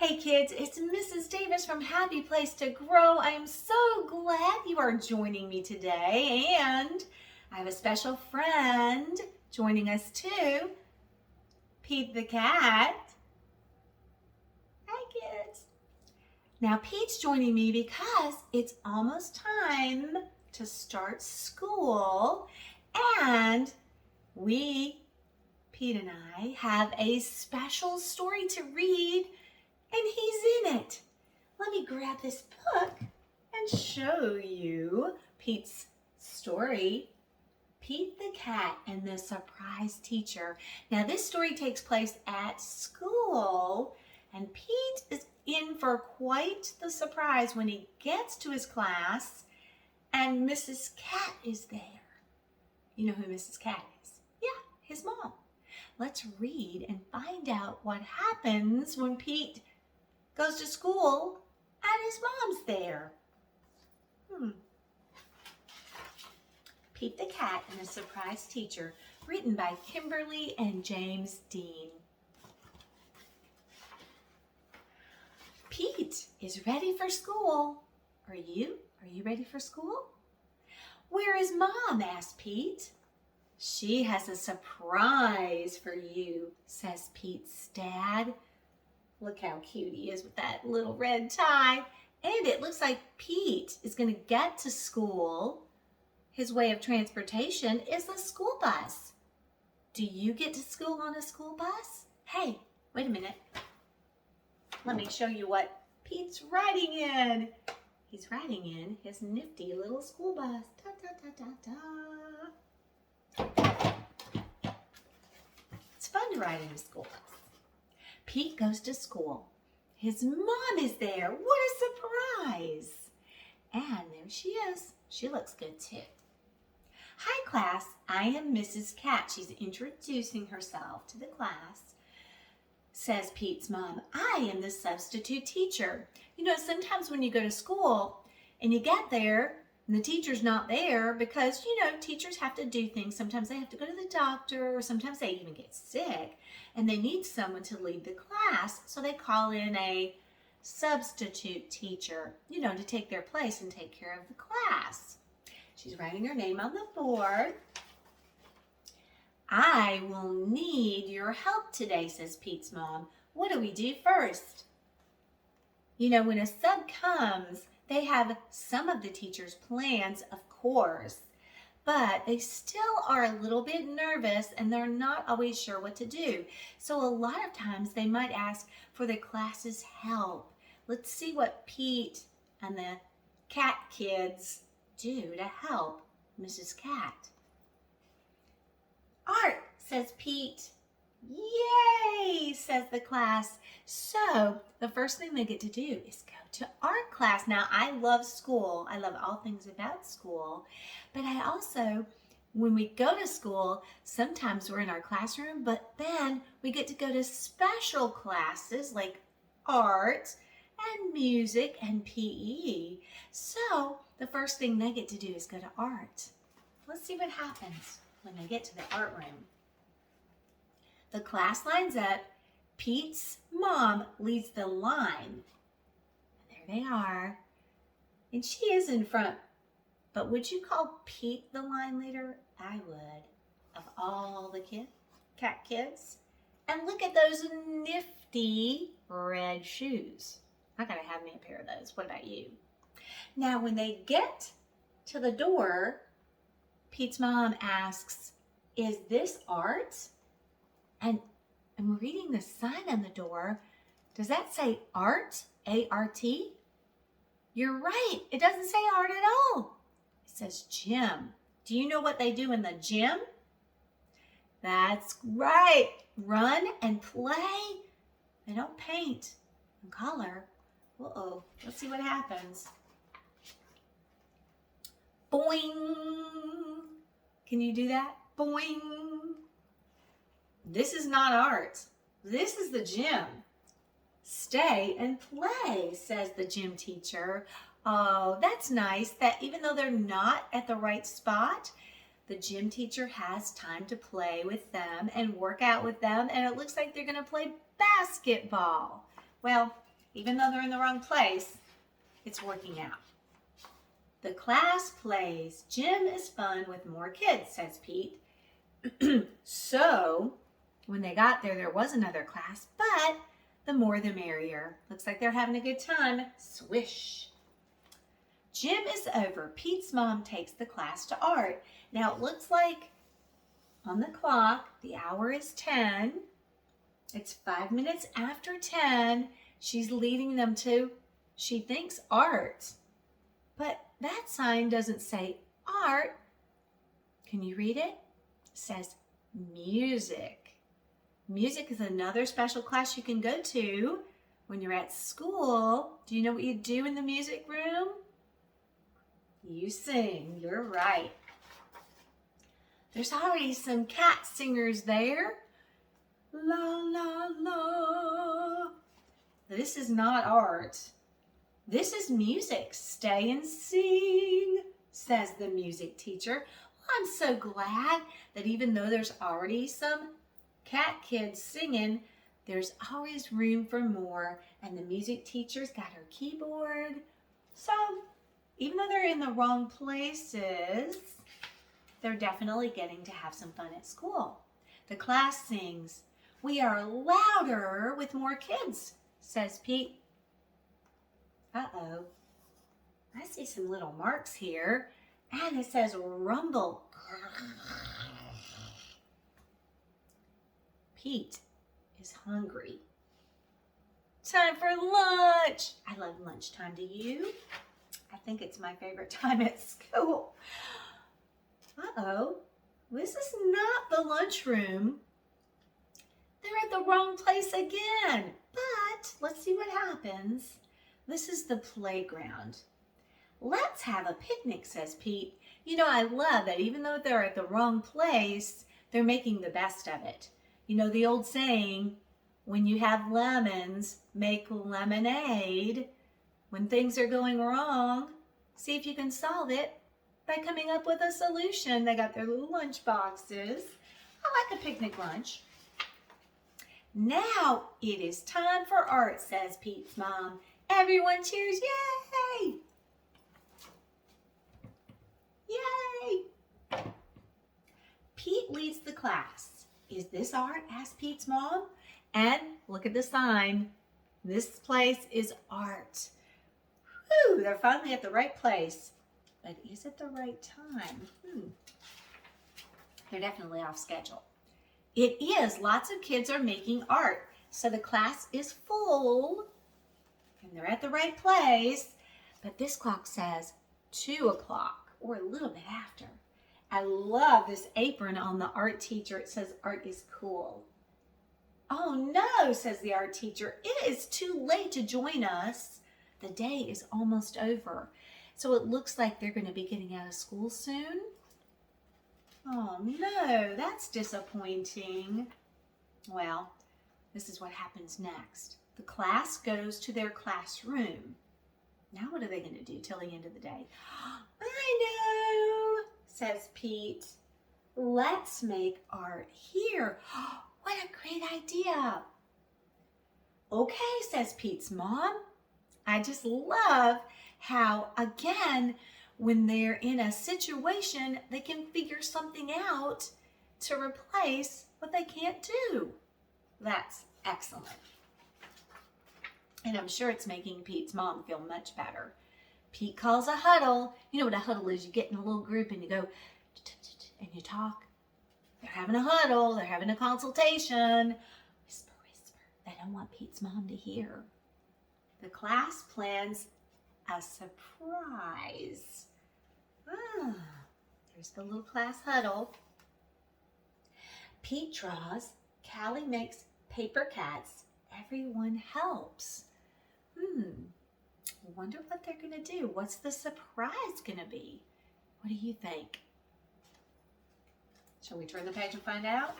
Hey kids, it's Mrs. Davis from Happy Place to Grow. I am so glad you are joining me today, and I have a special friend joining us too, Pete the cat. Hi kids. Now Pete's joining me because it's almost time to start school, and Pete and I, have a special story to read. And he's in it. Let me grab this book and show you Pete's story, Pete the Cat and the Surprise Teacher. Now this story takes place at school, and Pete is in for quite the surprise when he gets to his class and Mrs. Cat is there. You know who Mrs. Cat is? Yeah, his mom. Let's read and find out what happens when Pete goes to school and his mom's there. Pete the Cat and the Surprise Teacher, written by Kimberly and James Dean. Pete is ready for school. Are you? Are you ready for school? Where is Mom? Asked Pete. She has a surprise for you, says Pete's dad. Look how cute he is with that little red tie. And it looks like Pete is going to get to school. His way of transportation is a school bus. Do you get to school on a school bus? Hey, wait a minute. Let me show you what Pete's riding in. He's riding in his nifty little school bus. Da, da, da, da, da. It's fun to ride in a school bus. Pete goes to school. His mom is there. What a surprise. And there she is. She looks good too. Hi class, I am Mrs. Cat. She's introducing herself to the class. Says Pete's mom, I am the substitute teacher. You know, sometimes when you go to school and you get there and the teacher's not there because, you know, teachers have to do things. Sometimes they have to go to the doctor, or sometimes they even get sick and they need someone to lead the class. So they call in a substitute teacher, you know, to take their place and take care of the class. She's writing her name on the board. I will need your help today, says Pete's mom. What do we do first? You know, when a sub comes, they have some of the teacher's plans, of course, but they still are a little bit nervous and they're not always sure what to do. So a lot of times they might ask for the class's help. Let's see what Pete and the cat kids do to help Mrs. Cat. Art, says Pete. Yay, says the class. So the first thing they get to do is go to art class. Now, I love school. I love all things about school. But I also, when we go to school, sometimes we're in our classroom, but then we get to go to special classes like art and music and PE. So the first thing they get to do is go to art. Let's see what happens when they get to the art room. The class lines up. Pete's mom leads the line. There they are. And she is in front. But would you call Pete the line leader? I would. Of all the cat kids. And look at those nifty red shoes. I gotta have me a pair of those. What about you? Now, when they get to the door, Pete's mom asks, is this art? And I'm reading the sign on the door. Does that say art? A-R-T? You're right. It doesn't say art at all. It says gym. Do you know what they do in the gym? That's right. Run and play. They don't paint and color. Uh-oh. Let's see what happens. Boing. Can you do that? Boing. This is not art. This is the gym. Stay and play, says the gym teacher. Oh, that's nice that even though they're not at the right spot, the gym teacher has time to play with them and work out with them, and it looks like they're going to play basketball. Well, Even though they're in the wrong place, it's working out. The class plays gym is fun with more kids, says Pete. So, when they got there, there was another class, but the more the merrier. Looks like they're having a good time. Swish. Gym is over. Pete's mom takes the class to art. Now, it looks like on the clock, the hour is 10. It's 5 minutes after 10. She's leading them to, she thinks, art. But that sign doesn't say art. Can you read it? It says music. Music is another special class you can go to when you're at school. Do you know what you do in the music room? You sing. You're right. There's already some cat singers there. La, la, la. This is not art. This is music. Stay and sing, says the music teacher. Well, I'm so glad that even though there's already some cat kids singing, there's always room for more. And the music teacher's got her keyboard. So even though they're in the wrong places, they're definitely getting to have some fun at school. The class sings, "We are louder with more kids," says Pete. Uh-oh. I see some little marks here, and it says rumble. Pete is hungry. Time for lunch. I love lunchtime. Do you? I think it's my favorite time at school. Uh-oh. This is not the lunchroom. They're at the wrong place again. But let's see what happens. This is the playground. Let's have a picnic, says Pete. You know, I love that even though they're at the wrong place, they're making the best of it. You know the old saying, when you have lemons, make lemonade. When things are going wrong, see if you can solve it by coming up with a solution. They got their little lunch boxes. I like a picnic lunch. Now it is time for art, says Pete's mom. Everyone cheers, yay! Yay! Pete leads the class. Is this art? Asked Pete's mom. And look at the sign. This place is art. Whew, they're finally at the right place. But is it the right time? They're definitely off schedule. It is. Lots of kids are making art. So the class is full. And they're at the right place. But this clock says 2 o'clock or a little bit after. I love this apron on the art teacher. It says art is cool. Oh no, says the art teacher. It is too late to join us. The day is almost over. So it looks like they're going to be getting out of school soon. Oh no, that's disappointing. Well, this is what happens next. The class goes to their classroom. Now what are they going to do till the end of the day? I know, says Pete. Let's make art here. What a great idea. Okay, says Pete's mom. I just love how, again, when they're in a situation, they can figure something out to replace what they can't do. That's excellent. And I'm sure it's making Pete's mom feel much better. Pete calls a huddle. You know what a huddle is? You get in a little group and you go and you talk. They're having a huddle. They're having a consultation. Whisper, whisper. They don't want Pete's mom to hear. The class plans a surprise. There's the little class huddle. Pete draws. Callie makes paper cats. Everyone helps. I wonder what they're going to do. What's the surprise going to be? What do you think? Shall we turn the page and find out?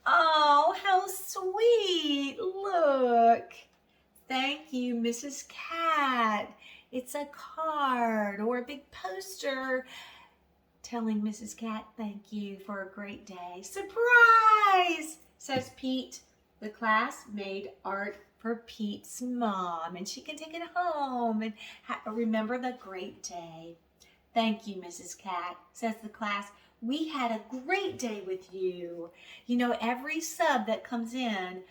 Oh, how sweet. Look. Thank you, Mrs. Cat. It's a card or a big poster telling Mrs. Cat thank you for a great day. Surprise, says Pete. The class made art for Pete's mom, and she can take it home and remember the great day. Thank you, Mrs. Cat, says the class. We had a great day with you. You know, every sub that comes in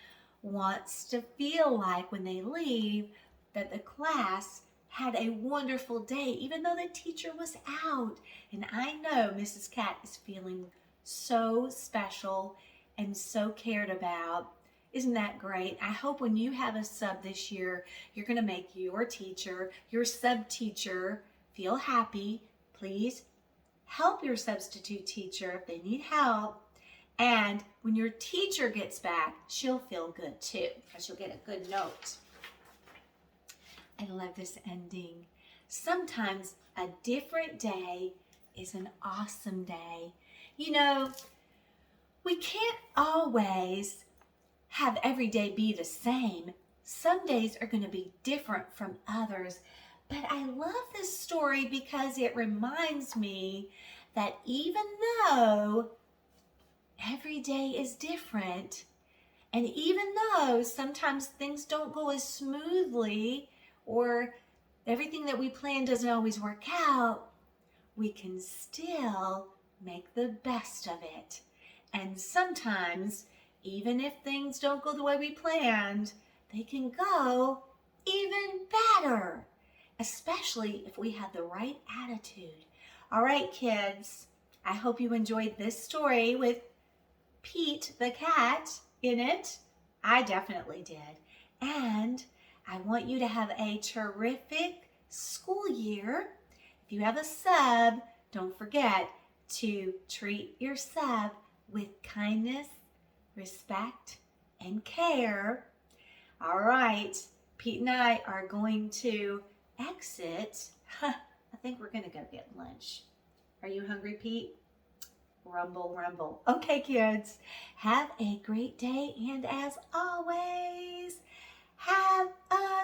wants to feel like when they leave that the class had a wonderful day, even though the teacher was out. And I know Mrs. Cat is feeling so special and so cared about. Isn't that great? I hope when you have a sub this year, you're going to make your teacher, your sub teacher, feel happy. Please help your substitute teacher if they need help. And when your teacher gets back, she'll feel good too, because she'll get a good note. I love this ending. Sometimes a different day is an awesome day. You know, we can't always have every day be the same. Some days are going to be different from others. But I love this story because it reminds me that even though every day is different, and even though sometimes things don't go as smoothly or everything that we plan doesn't always work out, we can still make the best of it. And sometimes, even if things don't go the way we planned, they can go even better, especially if we have the right attitude. All right, kids, I hope you enjoyed this story with Pete the cat in it. I definitely did. And I want you to have a terrific school year. If you have a sub, don't forget to treat your sub with kindness, respect, and care. All right, Pete and I are going to exit. I think we're going to go get lunch. Are you hungry, Pete? Rumble, rumble. Okay, kids, have a great day, and as always, have a